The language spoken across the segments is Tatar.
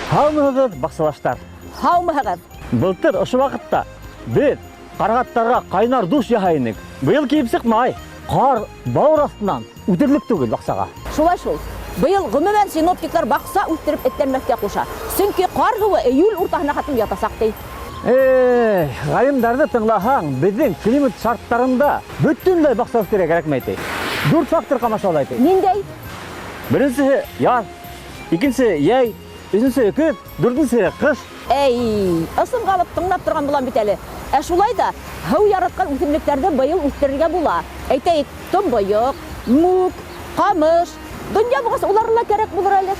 Һаумыһығыҙ, бақсылаштар. Һаумыһығыҙ. Былтыр ошо вакытта беҙ ҡарағаттарға ҡайнар душ яһай инек. Быйыл килеп сыҡмай. Ҡар бауыр аҫтынан үтерлек түгел баҡсаға. Шулай шул. Быйыл ғөмүмән синоптиктар баҡса үҫтереп этләнмәҫкә ҡуша. Сөнки ҡар һыуы июль уртаһына хатым ятасаҡ ти. Ғалимдарҙы тыңлаһаң, беҙҙең климат шарттарында бөтөнләй баҡса үҫтерергә кәрәкмәй ти. 4 фактор ҡамашаулай ти. Ниндәй? Беренсеһе яҙ, икенсе йәй, өсөнсө көҙ, дүртенсе ҡыш. Ысынға алып тыңлап торған булам бит әле. Ә шулай да һыу яратҡан үҫемлектәрҙе быйыл үҫтерергә була. Әйтәйек, томбойоҡ, мүк, ҡамыш, донъя булғас улар ла кәрәк булыр әле.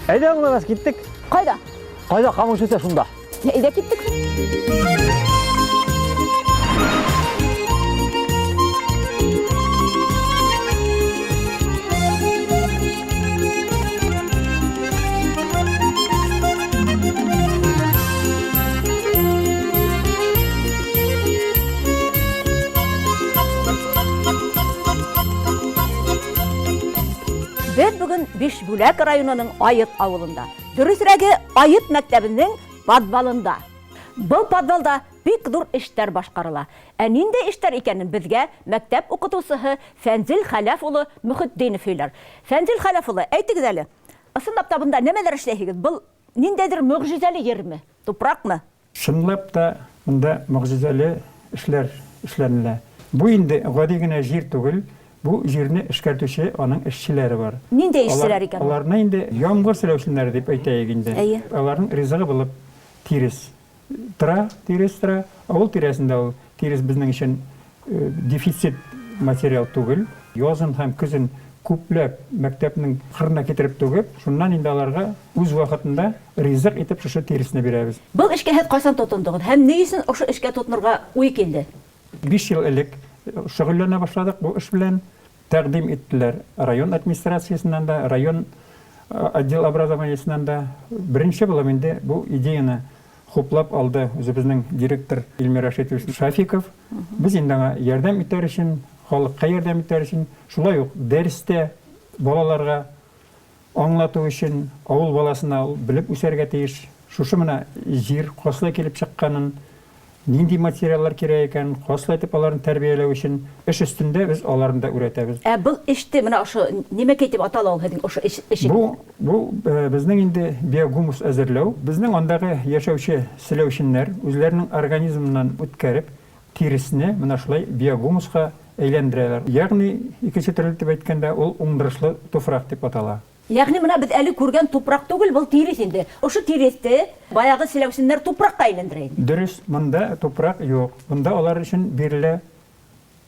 Әйҙә, уларҙас киттек. Ҡайҙа? Ҡайҙа ҡамыш үҫә шунда? Әйҙә киттек. Беҙ бөгөн Бишбүләк районының Айыт ауылында, дөрөҫөрәге Айыт мәктәбенең подвалында. Был подвалда бик ҙур эштәр башҡарыла. Ә ниндәй эштәр икәнен беҙгә мәктәп уҡытыусыһы Фәнзил Хәләф улы Мөхөтдинов һөйләр. Фәнзил Хәләф улы, әйтегеҙ әле, ысынлап та бында нәмәләр эшләйһегеҙ? Был ниндәйҙер мөғжизәле ерме? Тупраҡмы? Шынлап та бында мөғжизәле эшләр эшләнелә. Бу инде ғади генә җир түгел. Бу җирне эшкәртүче аның эшчеләре бар. Ниндәй эшселәр икән? Аларны инде ямғыр селәүчеләре дип әйтәйек инде. Аларның ризыгы булып тирес тора. Авыл тирәсендә ул тирес безнең өчен дефицит материал түгел. Язын һәм көзен күпләп мәктәпнең кырына китереп түгеп, шуннан инде аларга үз вакытында ризык итеп шушы тиресне бирәбез. Был эшкә һеҙ ҡасан тотондоғоҙ? Һәм ни өсөн ошо эшкә тотонорға уй килде? 5 ел элек шөғөлләнә башладык бу эш белән. Тәҡдим иттеләр район администрациясынан да, район отдел образованиесынан да. Беренче булып инде бу идеяны хуплап алды үзебезнең директор Илмир Рашитович Шафиков. Без инде аңа ярдәм итәр өчен, халыкка ярдәм итәр өчен, шулай ук дәрестә балаларга аңлату өчен авыл баласына белеп үсәргә тиеш. Шушы менә җир каслай килеп чыкканын, нинди материаллар кирәк икән, каслай итеп аларны тәрбияләү өчен эш өстендә без аларны да өйрәтәбез. Ә был эште менә ошо нимәкә итеп атала ул һеҙҙең ошо эш? Бу безнең инде биогумус әзерләү. Безнең андагы яшәүче селәүчәннәр үзләренең организмыннан үткәреп тиресне менә шулай биогумуска әйләндерәләр. Ягъни икенче төрле итеп әйткәндә ул уңдырышлы туфрак дип атала. Ягъни менә беҙ әле күргән тупраҡ түгел, был тирес инде. Ошо тиресте баяғы селәүсеннәр тупраҡҡа әйләндерә инде. Дөрөс, монда тупрак юк. Монда алар өчен бирелә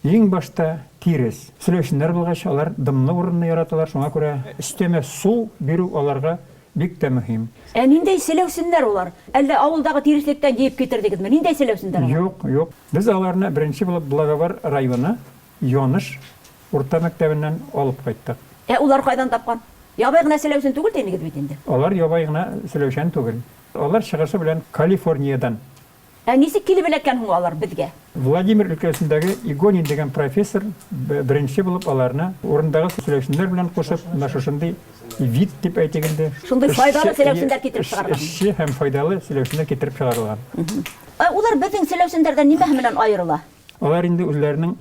иң башта тирес. Селәүчәннәр булгач, алар дымлы урынны яраталар, шуңа күрә өстәмә су бирү аларга бик тә мөһим. Ә ниндәй селәүсеннәр улар? Әллә авылдагы тиреслектән җыеп китердегезме? Ниндәй селәүсеннәр? Юк. Без аларны беренче булып Благовар районы Яныш урта мәктәбеннән алып кайттык. Ә улар ҡайҙан тапҡан? Ябай ғына селәүсен түгел тинегеҙ бит инде. Алар ябай гына селәүчән түгел. Алар чыгышы белән Калифорниядан. Ә нисек килеп эләккән һуң алар беҙгә? Владимир өлкәсендәге Игонин дигән профессор беренче булып аларны урындагы селәүчәннәр белән кушып, менә шушындай вид дип әйтик инде. Шундай файдалы селәүсеннәр китереп чыгарган. Эшче һәм файдалы селәүчәннәр китереп чыгарылган. Улар беҙҙең селәүсендәрҙән нимәһе менән айырыла? Алар инде үзләренең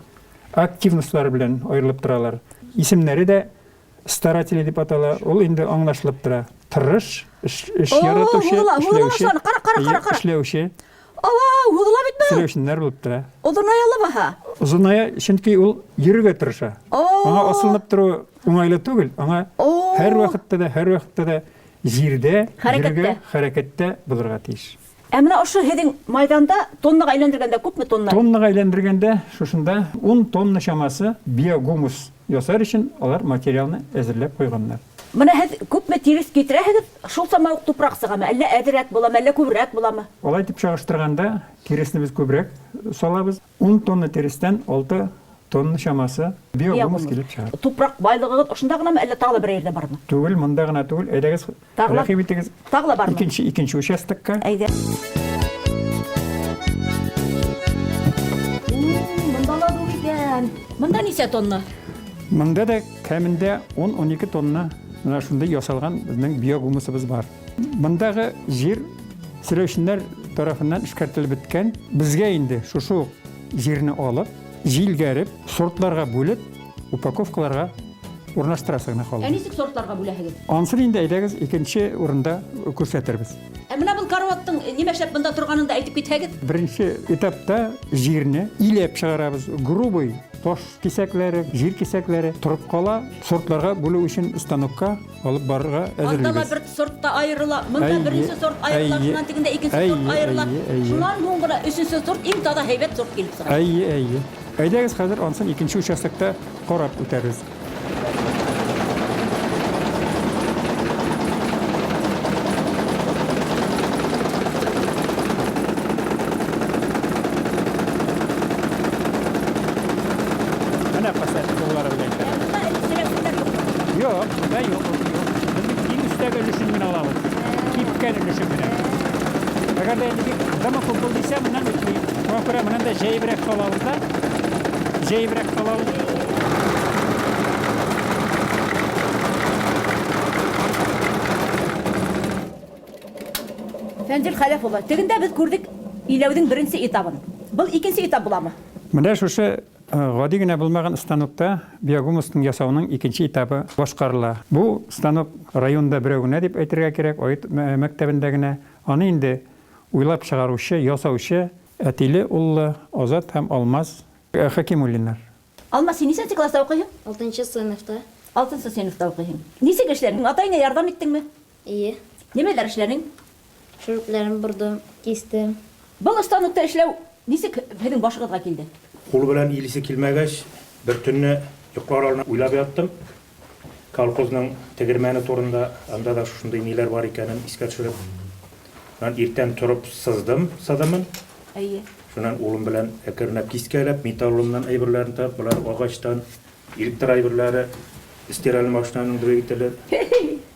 активностлары белән айырылып торалар. Исемнәре дә старатели дип атала. Ул инде аңлашылып тора. Тырыш, эш яратучы, эшләүче. Һуҙыла битме? Селәүчәннәр булып тора. Оҙоная баһа. Озыная, чөнки ул йөрергә тырыша. Аңа асылынып тору уңайлы түгел. Аңа һәр вакытта да җирдә, хәрәкәттә булырга тиеш. Ә менә ошо һеҙҙең майҙанда тоннаға әйләндергәндә күпме тонна? Тоннаға әйләндергәндә шушында 10 тонна чамасы биогумус ясар өчен алар материалны әзерләп куйганнар. Менә һеҙ күпме тирес китерәһегеҙ, шул сама ук тупраҡ сығамы? Әллә әҙерәк буламы, әллә күберәк буламы? Алай дип чагыштырганда тиресне без күбрәк салабыз. 10 тонна тирестән 6 тонна чамасы биогумус килеп чыга. Тупраҡ байлығығыҙ ошонда гынамы, әллә тағы бер ерҙә бармы? Түгел, монда гына түгел. Әйҙәгеҙ, рәхим итегеҙ. Тағы ла бармы? Икенче участокка. Әйҙә. Монда ла ҙур икән. Монда нисә тонна? Монда да кәмендә 10-12 тонна менә шундай ясалган безнең биогумусыбыз бар. Мондагы җир сөйләүчеләр тарафыннан эшкәртелеп беткән. Безгә инде шушы җирне алып, җилгәреп, сортларга бүлеп, упаковкаларга урнаштырасың нахал. Нисек сортларга бүләһегез? Ансын инде әйдәгез икенче урында күрсәтербез. Менә бу караваттың нимәшләп монда торганын да әйтеп китһәгез. Беренче этапта җирне иләп чыгарабыз. Грубый таш кисәкләре, җир кисәкләре торып кала, сортларга бүлү өчен станокка алып барырга Андала әзерлибез. бер сортта аерыла, монда беренче сорт аерыла, шуннан тигендә икенче сорт аерыла. Шуннан соң гына өченче сорт иң тада һәйбәт сорт килеп чыга. Әйе. Әйдәгез хәзер ансын икенче участокта карап үтәбез. Менә пасат буллары белән. Yok, burada yok. Biz en üstteki ülüşün bile alalım. Kipken ülüşün bile. Eğer de zaman futbol ise bundan bitliyim. Ona göre bundan da J-Brek alalım da. J-Brek alalım. Фәнзил Хәләф улы, тегендә без күрдек иләүдең беренче этабын. Бу икенче этап буламы? Менә шушы гади генә булмаган станокта биогумустың ясауның икенче этабы башкарыла. Бу станок районда берәү генә дип әйтергә кирәк, Аит мәктәбендә генә. Аны инде уйлап чыгарушы, ясаучы Әтиле уллы Азат һәм Алмаз Хакимуллиннар. Алмаз, син нисәнче класста укыйсың? 6-нчы сыйныфта. 6-нчы сыйныфта укыйсың. Нисек эшләдең? Атайыңа ярдәм иттеңме? Ие. Нимәләр эшләдең? Шүрүкләрен бурдым, кистем. Бу станокта эшләү нисек һезнең башыгызга килде? Кул белән илисе килмәгәч, бер төнне йокларына уйлап яттым. Колхозның тегермәне турында, анда да шундай ниләр бар икәнен искә төшереп. Мен иртән торып сыздым, садымын. Әйе. Шуннан улым белән әкренләп кискәләп, металлымнан әйберләрен тап, булар агачтан, электр әйберләре, стираль машинаның двигателе,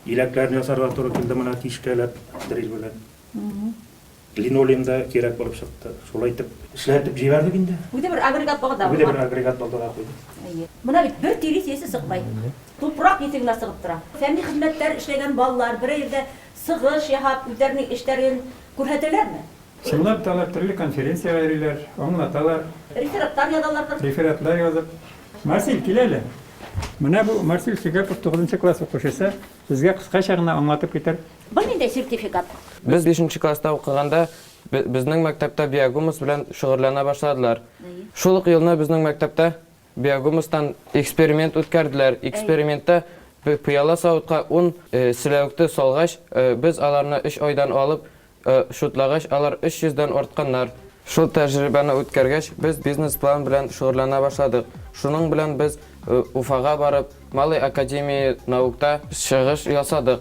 иләкләрне ясарга туры килде моны тишкәләп, дрель белән. Линолеумда кирәк булып чыкты. Шулай итеп эшләтеп җибәрдек инде. Үзе бер агрегат багыда. Бу да бер агрегат балдыра куйды. Әйе. Менә бит бер тире сесе сыкмай. Тупрак итегенә сыгып тора. Фәнни хезмәттәр эшләгән балалар бер yerдә сыгыш яһап, үзләренең эшләрен күрһәтәләрме? Чынлап та алар төрле конференциягә йөриләр, аңлаталар, Рефераттар язалар. рефератлар язып. Марсель киләле. Менә бу Марсель Сигапов 9-нчы класс укучысы безгә кыскача гына аңлатып китер. Бу нинди сертификат? Без 5-нче класста укыганда безнең мәктәптә биогумус белән шөгыльләнә башладылар. Шул ук елны безнең мәктәптә биогумустан эксперимент үткәрделәр. Экспериментта пыяла савытка 10 силәүкте салгач, без аларны 3 айдан алып шутлагач, алар 300-дән артканнар. Шул тәҗрибәне үткәргәч, без бизнес план белән шөгыльләнә башладык. Шуның белән без Уфага барып, Малый академия наукта чыгыш ясадык.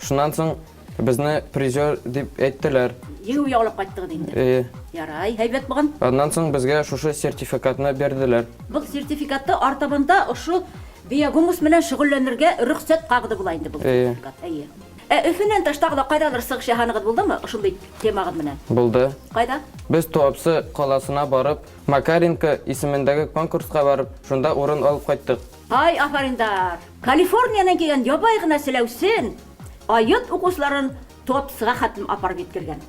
Шуннан соң безне призер дип әйттеләр. Егү яулап кайттыгыз инде. Ярай, һәйбәт булган. Аннан соң безгә шушы сертификатны берделәр. Бу сертификатты артабында ошо биогумус менән шөгыльләнергә рөхсәт кагды була инде бу сертификат. Әйе. Өфөннән тыштагы кайдалыр сыгыш яһаныгыз булдымы? Ошондый темагыз менән. Булды. Кайда? Без Туапсы каласына барып, Макаренко исемендәге конкурска барып, шунда урын алып кайттык. Ай, афариндар. Калифорниянан килгән ябай гына силәүсен Аят укучыларын Туапсыга хәтлем апарып җиткергән.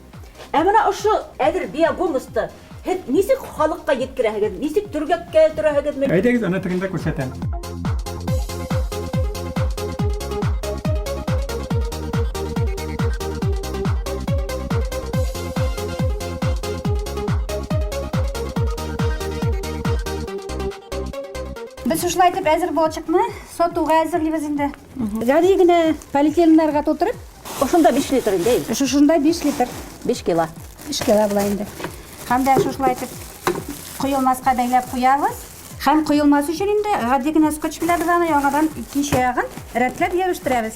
Ә менә ошо әдер биогумусты һез нисек халыкка җиткерәһегез? Нисек төргәккә төрәһегез? Әйдәгез аны тегендә күрсәтәм. Biz ушулай итеп әзер болачакмы? Сотууга әзерлибез инде. Гади генә полиэтиленнарга тутырып, Ошонда 5 литр инде. ушундай 5 литр 5 кило. 5 кило була инде. Һәм дә ушулай итеп куелмаска бәйләп куябыз. Һәм куелмасы өчен инде гади генә скотч белән без аны яңадан икенче ягын рәтләп ябыштырабыз.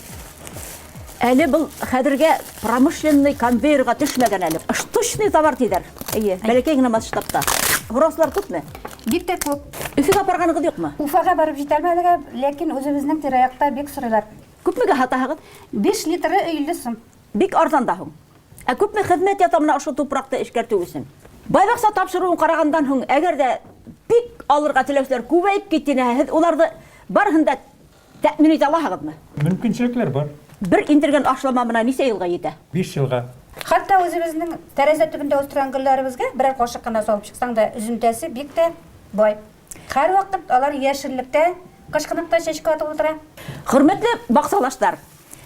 Әле бу хәзергә промышленный конвейерга төшмәгән әле. Штучный товар диләр. Әйе, бәләкәй генә масштабта. Хураслар күпме? Бик тә күп. Өфөгә барганыгыз юкмы? Уфага барып җитәлмәдегә, ләкин үзебезнең тирә-якта бик сорыйлар. Күпмегә һатаһыгыз? 5 литры 50 сум. Бик арзан да һуң. Ә күпме хезмәт ята менә ошо тупракта эшкәртү өчен? Байбакса тапшыруын карагандан һуң, әгәр дә бик алырга теләүчеләр күбәйеп китсә, һез уларны барыһын да тәэмин ите алаһығыҙмы? Мөмкинчелекләр бар. Бер индерген ашлама менән нисә йылға етә? 5 елга. Хатта өзебезнең тәрәзә төбендә үстергән гөлләребезгә берәр кашык кына салып чыксаң да, үземтәсе бик тә бай. Һәр вакыт алар яшеллектә, кышкыныкта чәчкә атып утыра. Хөрмәтле баксалаштар,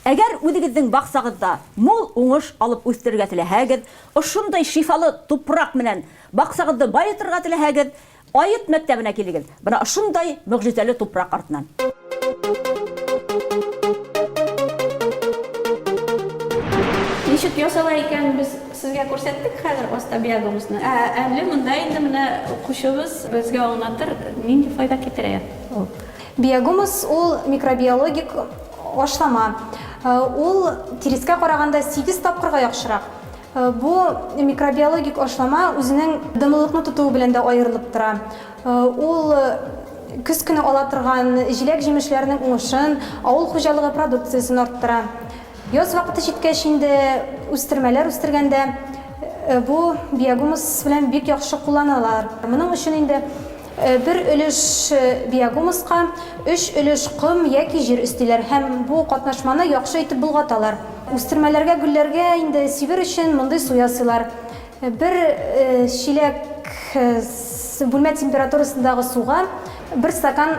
әгәр үҙегеҙҙең баҡсағыҙҙа мул уңыш алып үҫтерергә теләһәгеҙ, ошондай шифалы тупраҡ менән баҡсағыҙҙы байытырға теләһәгеҙ, Айыт мәктәбенә килегеҙ. Бына ошондай мөғжизәле тупраҡ артынан. Ничек ясала икән без сезгә күрсәттек хәзер аста биогумусны. Әле монда инде менә укучыбыз безгә аңлатыр, нинди файда китерә ул. Биогумус ул микробиологик ашлама. Ул тирескә караганда 8 тапкырга яхшырак. Бу микробиологик ашлама үзенең дымлылыкны тотуы белән дә аерылып тора. Ул көз көне ала торган җиләк-җимешләрнең уңышын, авыл хуҗалыгы продукциясын арттыра. Яз вакыты җиткәч инде үстермәләр үстергәндә бу биогумус белән бик яхшы кулланалар. Моның өчен инде бер өлеш биогумуска 3 өлеш ком яки җир өстиләр һәм бу катнашманы яхшы итеп булгаталар. Үстермәләргә, гөлләргә инде сибер өчен мондай су ясыйлар. Бер чиләк бүлмә температурасындагы суга 1 стакан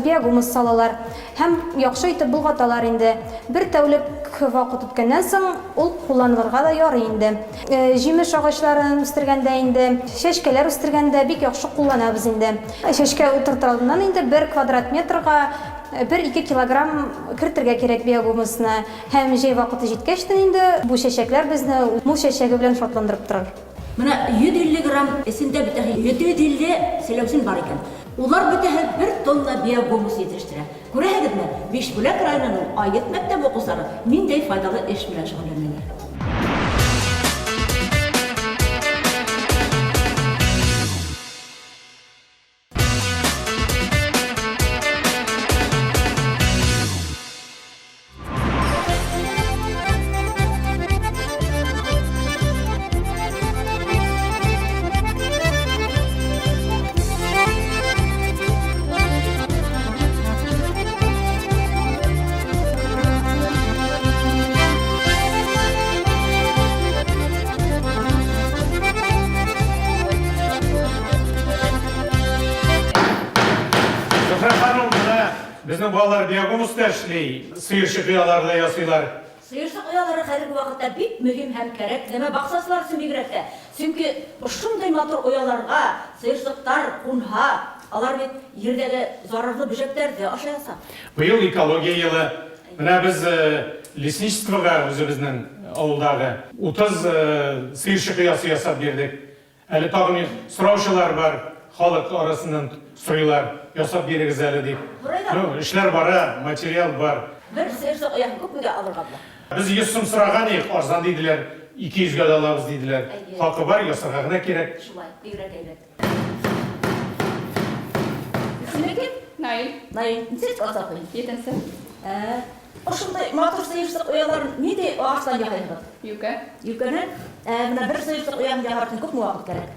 биогумус салалар һәм яхшы итеп булгаталар инде. Бер тәүлек вакыт үткәннән соң ул кулланылырга да ярый инде. Җимеш агачларын үстергәндә инде, чәчкәләр үстергәндә бик яхшы кулланабыз инде. Чәчкә утыртыр алдыннан инде 1 квадрат метрга 1-2 килограмм кертергә кирәк биогумусны. Һәм җәй вакыты җиткәч инде бу чәчәкләр безне мул чәчәге белән шатландырып торыр. Менә 150 грамм эсендә битәһе 750 селәүсен бар икән. Улар битәһе 1 тонна биогумус етештерә. Күрәһегеҙме? Бишбүләк районының Айыт мәктәп укучылары ниндәй файдалы эш белән шөгыльләнәләр. Безнең балалар биогумуста эшли, сыерчык ояларда ясыйлар. Сыерчык оялары хәзерге вакытта бик мөһим һәм кәрәк. Нәмә баксаслар өчен бигрәк тә. Чөнки шундай матур ояларга сыерчыктар кунһа, алар бит ердәге зарарлы бөҗәкләрне ашаса. Быел экология елы. Менә без лесничествога үзебезнең авылдагы 30 сыерчык оясы ясап бирдек. Әле тагын сораучылар бар, халык арасыннан сыйлар ясап бирегез әле дип. Эшләр бара, материал бар. Бер сыерчык ояһын күпмегә алырга була? Biz 100 сум сораган идек, арзан диделәр, 200-гә дә алабыз диделәр. Хакы бар, ясарга гына кирәк. Шулай, бигрәк әйбәт. Наил, Наил, сез касапый. 7-нче. Ошондай матур сыерчык ояларын нидә агачтан яһайбыз? Юка. Юкәнән, менә бер сыерчык ояһын яһар өчен күпме вакыт кирәк?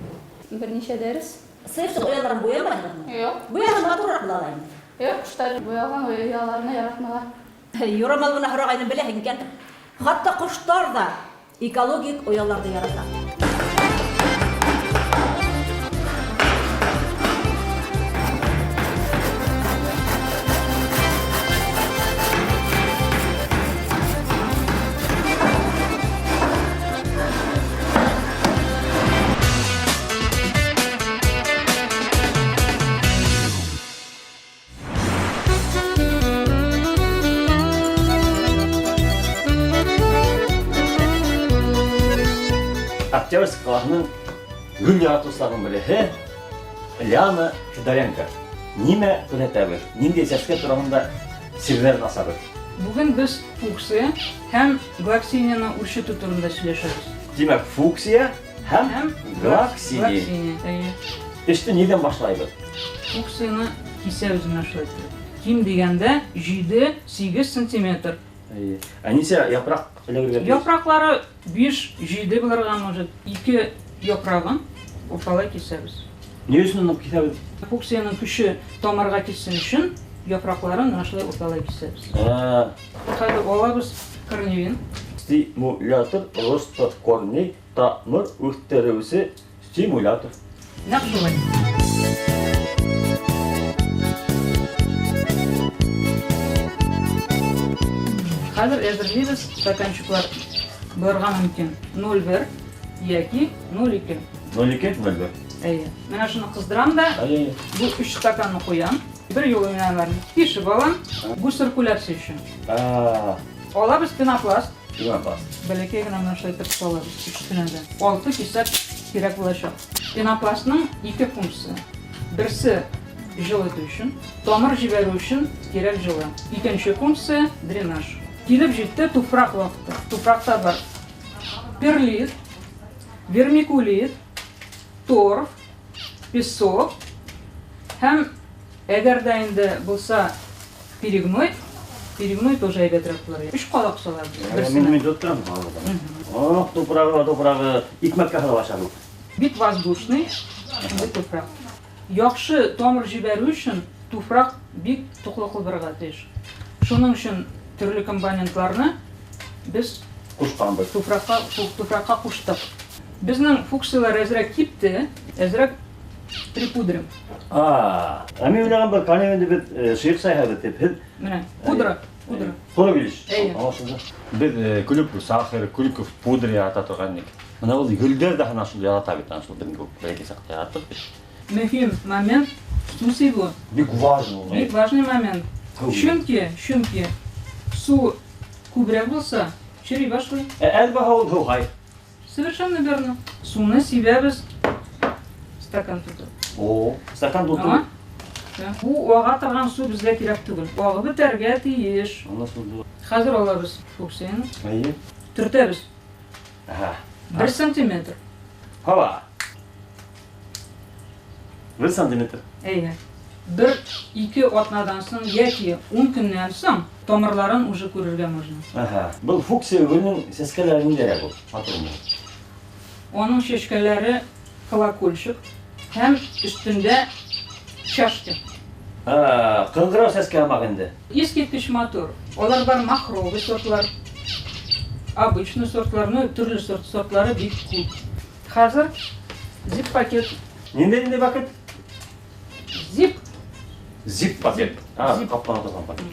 Берничә дәрес? Сыерчык ояларын буямайсызмы? Юк. Буяһын матуррак була инде. Юк, куштар буялган ояларны яратмалар. Юрамал гына һорагайны беләһең икән. Хатта коштар да экологик ояларды ярата. Октябрьск қаласының гүл яратушыларының бірі Ляна Федоренко. Нимә күрһәтәбез? Ниндәй сәскә турында сирләрен асабыз? Бүген без фуксия һәм глаксинияны үрчетү турында сөйләшәбез. Димәк, фуксия һәм глаксиния. Эште нидән башлайбыз? Фуксияны кисәбез менә шулай. Ким дигәндә 7-8 сантиметр. Нисә япрак эләгергә? Япраклары 5-7 булырга может. 2 япрагын урталай кисәбез. Ни өчен аны кисәбез? Фуксияның көче тамырга китсен өчен япракларын ашылай урталай кисебиз. Хәзер алабыз корневин. Стимулятор роста корней, тамыр үстерүсе стимулятор. Нәкъ шулай. Хәзер әзерлибез стаканчыклар булырга мөмкин. 0,1 яки 0,2. 0,2, 0,1. Әйе. Менә шуны кыздырам да, Әйе. бу 3 стаканны куям. Бер юлы менә аларны пишеп алам. Бу циркуляция өчен. Алабыз пенопласт. Бәләкәй генә менә шулай тырып салабыз өстенә дә. 6 кисәк кирәк булачак. Пенопластның 2 функциясе. Берсе жылыту өчен, тамыр җибәрү өчен кирәк җылы. Икенче функция дренаж. Килеп җитте туфрак вакыты. Туфракта бар перлит, вермикулит, торф, песок һәм әгәр дә инде булса перегной тоже әйбәтрәк булыр. 3 калак салабыз. Мин тоттым. Тупрагы икмәккә һала башлады. Бит воздушный, бит туфрак. Яхшы тамыр җибәрү өчен туфрак бик туклыклы булырга тиеш. Шуның өчен төрле компонентларны без Кушканбыз. туфракка куштык. Безнең функциялар әзрәк кипте, әзрәк припудрим. Мин уйлаган бер корневинде бит шыйык сайхабы дип. Менә пудра. To'g'ri bilish. Әйе. Biz kulib sahir, kulib pudra yarata turgandik. Mana ул гүлдер дә хана шул ярата бит, аны шул бер бәлки сакта яратып. Мөһим момент су сибу. Бик важный. Бик важный момент. Чөнки су күбрәк булса, чири башлый. Әлбәттә ул хай. Совершенно верно. Суны сибәбез стакан тутып. Стакан тутып. Бу ага торган су безгә кирәк түгел. Агы бетәргә тиеш. Хәзер алабыз фуксияны. Әйе. Төртәбез. 1 сантиметр. Һава. 1 сантиметр. Әйе. 1-2 атнадан соң яки 10 көннән соң тамырларын уже күрергә можно. Бұл фуксия гүлнең сәскәләре ниндәрәк ул? Атырмы? Аның чәчкәләре колокольчик һәм өстендә чашка. Кыңгырау сәскә алмак инде. Искиткеч мотор. Алар бар махровый сортлар, обычный сортларны, төрле сортлары бик күп. Хәзер zip пакет. Нинди пакет? Zip пакет. Каплана торган пакет.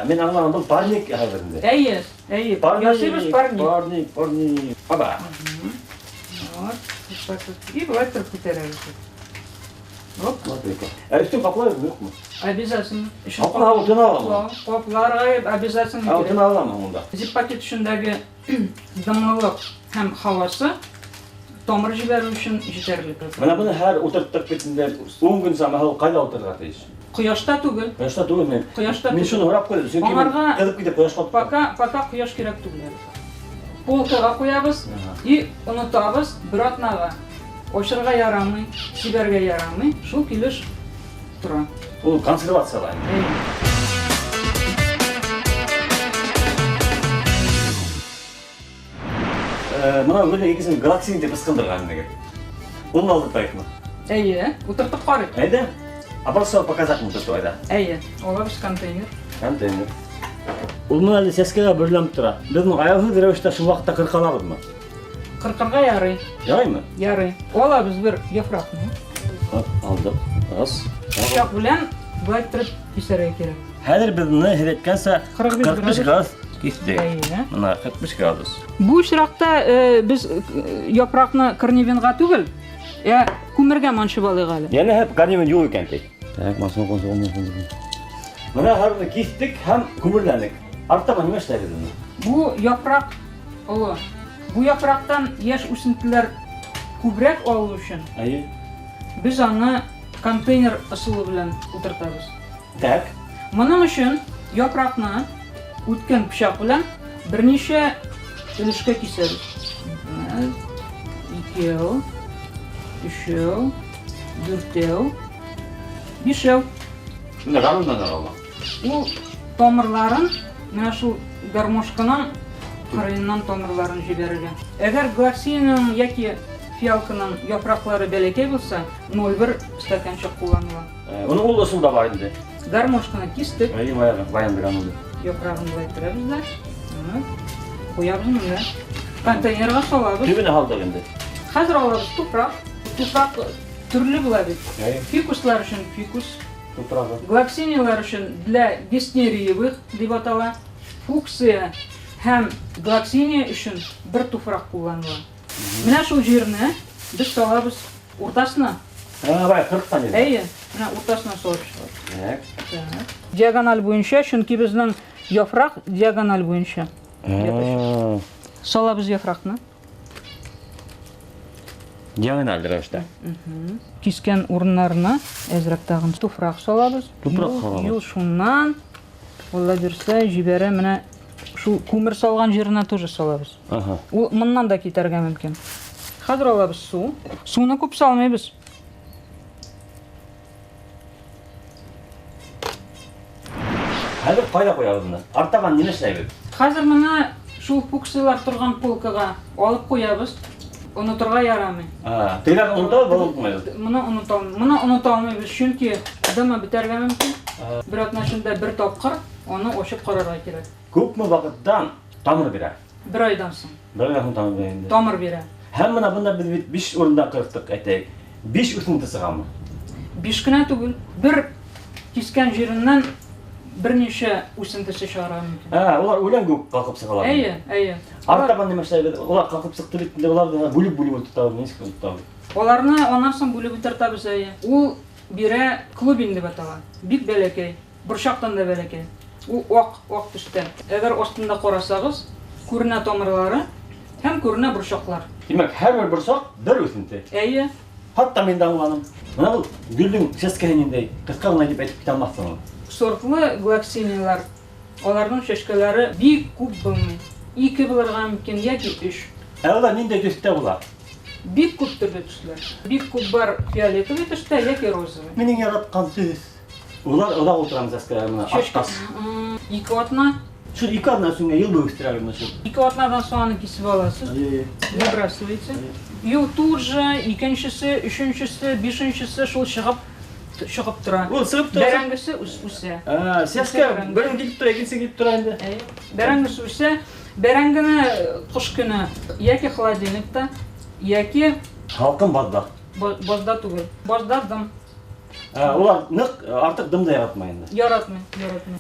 Мен аңлаган бул парник хәзердә. Әйе. Ясыйбыз парник. Парник. Аба. Вот. И былай торып күтәрәбез. Оп. Üstün kapılar yok mu? Обязательно. Kapılar altına alalım. Kapılara обязательно. Altına alalım onda. Zip paket içindəki dımlılıq həm havası tamır җибәрү өчен җитәрлек. Менә буны һәр утыртып битендә 10 gün sonra һәл кайда утырырга тиеш? Кояшта түгел. Кояшта түгел мен. Мен шуны һорап куйдым. Чөнки Аңарга кылып китеп кояшка. Пока кояш кирәк түгел. Полкага куябыз и онытабыз бер атнага. Ошырга ярамый, сибәргә ярамый, шул килеш тора. Ул консервациялай. Мына гүлне икесен галаксин дип ыскындырган диген. Уны алдыртайыкмы? Әйе, утыртып карыйк. Әйдә. Апарса показать мында тойда. Әйе, алабыз контейнер. Контейнер. Ул менә сәскәгә берләнеп тора. Безнең аягы рәвештә шул вакытта кыркалабызмы? Кыркырга ярый. Ярыймы? Ярый. Алабыз бер яфракны. Алдык. Раз. Пычак белән былай торып кисәргә кирәк. Хәзер безне һәләткәнсә 45 градус кисде. Әйе. Мына 45 градус. Бу очракта без япракны корневинга түгел, күмергә манчып алыйк әле. Яны һәп корневин юк икән ди. Так, масын консолны. Мына һәрне кистек һәм күмерләндек. Артта нимә эшләгез аны? Бу япрак олы. Бу япрактан яшь үсентеләр күбрәк алу өчен. Әйе. Без аны контейнер ысулы белән утыртабыз. Так. Моның өчен япракны үткән пычак белән берничә өлешкә кисәбез. 2, 3, 4, 5. Менә гармундан алам. Ул тамырларын менә шул гармошканың кырыйннан тамырларын җибәрергә. Әгәр глаксинаның яки фиалканың япраклары бәләкәй булса, 0,1 стаканчык кулланыла. Уның ул ысулда бар инде. Гармошканы кистек, Әйе, баяндырған ул. япрағын былай түрәбез дә. Қоябыз мында. Контейнерға салабыз. Төбенә һалдык инде. Хәзер алабыз тупрак. Тупрак төрле була бит. Әйе. Фикуслар өчен фикус, Тупрагы. глаксиниялар өчен для веснериевых дип атала. Фуксия һәм глаксиния өчен бер туфрак кулланыла. Менә шул җирне без салабыз уртасына. Бай, 40 тан инде. Әйе, менә уртасына салып чыгабыз. Так. Диагональ буенча, чөнки безнең яфрак диагональ буенча. Салабыз яфракны. Диагональ рәвештә. Кискән урыннарына әзрәк тагын туфрак салабыз. Туфрак салабыз. Юл шуннан Алла бирсә, җибәрә менә шул күмер салган җиренә тоже салабыз. Ул моннан да китәргә мөмкин. Хәзер алабыз су. Суны күп салмыйбыз. Хәзер кайда куябыз моны? Артаган нимә эшләйбез? Хәзер менә шул пуксылар торган полкага алып куябыз. Онытырга ярамый. Тегеләр онда булмайды. Моны оныта алмыйбыз, чөнки дымы бетәргә мөмкин. Бер атнашында бер тапкыр аны ачып карарга кирәк. Күпме вакыттан тамыр бирә? Бер айдан соң. Бер айдан тамыр бирә инде. Тамыр бирә. Һәм менә бunda без 5 урында кырдык әйтәйек. 5 үсенте сыгамы? 5 кенә түгел. Бер кискән җиреннән берничә үсентесе чыгара мөмкин. Улар үлән күп калкып сыгалар. Әйе. Артаган нимә эшләйбез? Улар калкып сыкты бит, улар да бүлеп тотабыз, ничек тотабыз? Аларны аннан соң бүлеп тартабыз әйе. Ул бирә клубин дип атала. Бик бәләкәй, борчактан да бәләкәй. Ул ак төстә. Әгәр астында карасагыз, күренә тамырлары һәм күренә борчаклар. Димәк, һәр бер борчак бер үсенте. Әйе. Хатта мен дә аңладым. Менә бу гөлнең чәскәһенендәй кыска гына дип әйтеп китә алмассың. Сортлы глаксиниялар, аларның чәчкәләре бик күп булмый. 2 булырга мөмкин яки 3. Улар ниндәй төстә була? Бик күп төрле төсләр. Бик күп бар фиолетовый төстә яки розовый. Минең яраткан төс. Улар утырамыз чәскәләр менә аштас. 2 атна. Шул 2 атна соңга ел буе үстерәләр менә шул. 2 атнадан соң аны кисеп аласыз. Выбрасываете. Ел тут же, икенчесе, өченчесе, бишенчесе шул чыгып тора. Ул сыгып тора. Бәрәңгесе үсә. Чәскә берен килеп тора, икенчесе килеп тора инде. Бәрәңгесе үсә. Бәрәңгене кыш көне яки холодильникта, яки Халкын базда. Базда түгел. Базда дым. Улар нык артык дымда яратмай инде. Яратмый.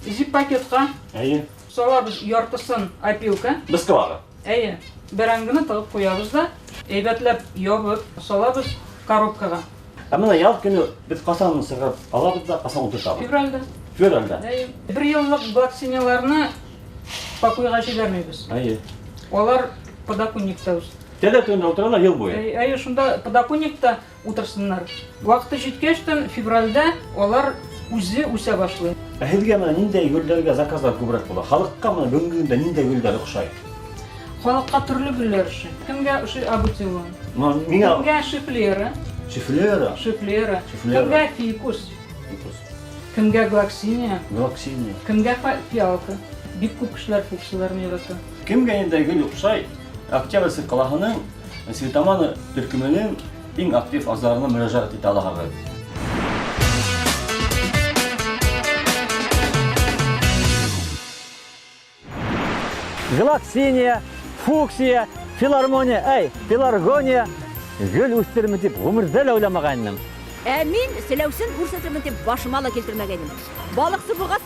Зип пакетка Әйе. салабыз яртысын опилка. Бискавага. Әйе. Бәрәңгене тыгып куябыз да, әйбәтләп ябып салабыз коробкага. Менә ял көне без касан сыгып алабыз да касан утыртабыз. Февральдә. Әйе. 1 еллык глаксинияларны покойга җибәрмәйбез. Әйе. Алар подоконникта үс. Тәдәтүнә утыралар ел буе. Әйе, шунда подоконникта утырсыннар. Вакыты җиткәчтән февральдә алар үзе үсә башлый. Һезгә менә ниндәй гөлләргә заказлар күбрәк була? Халыкка менә бүгенге көндә ниндәй гөлләр охшай? Халыкка төрле гөлләр охшай. Кемгә охшый абутилон? Миңа Кемгә шифлера? Шифлера. Кемгә фикус? Кемгә глаксиния? Глаксиния. Кемгә фиалка? Бик күп кешеләр фуксиларны ярата. Кемгә ниндәй гөл охшай? Октябрьский калаһының Светоманы төркеменең иң актив азарына мөрәҗәгать итә алалар. Глаксиния, фуксия, филармония, пеларгония, гөл үстерме дип гомердә лә уйламаган идем. Мин селәүсен күрсәтермен дип башыма ла килтермәгән идем. Балыксы булгас,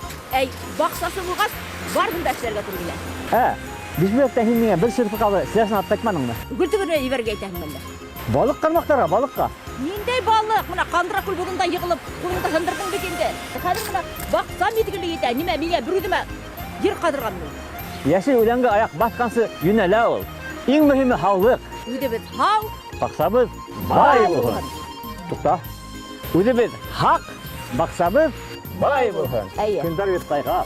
баксасы булгас, барыбын да эшләргә туры килә. Бишмәктә һин миңа бер сертификаты сәясәт атпайтмадыңмы? Гүлтүгенә ибәргә әйтәһең менә. Балык кармактара, балыкка. Ниндәй балык? Менә кандыра күл бугында егылып, кулыңда хындырдың бит инде. Хәзер менә баксам митгеле итә. Нимә миңа бер үземә җир кадырганмы? Яшел үләнгә аяк баскансы юнәлә ул. Иң мөһиме һаулык. Үдебез һау, Баксабыз бай булһын. Тукта. Үдебез хак, баксабыз бай булһын. Әйе. Көндәр бит кайгы.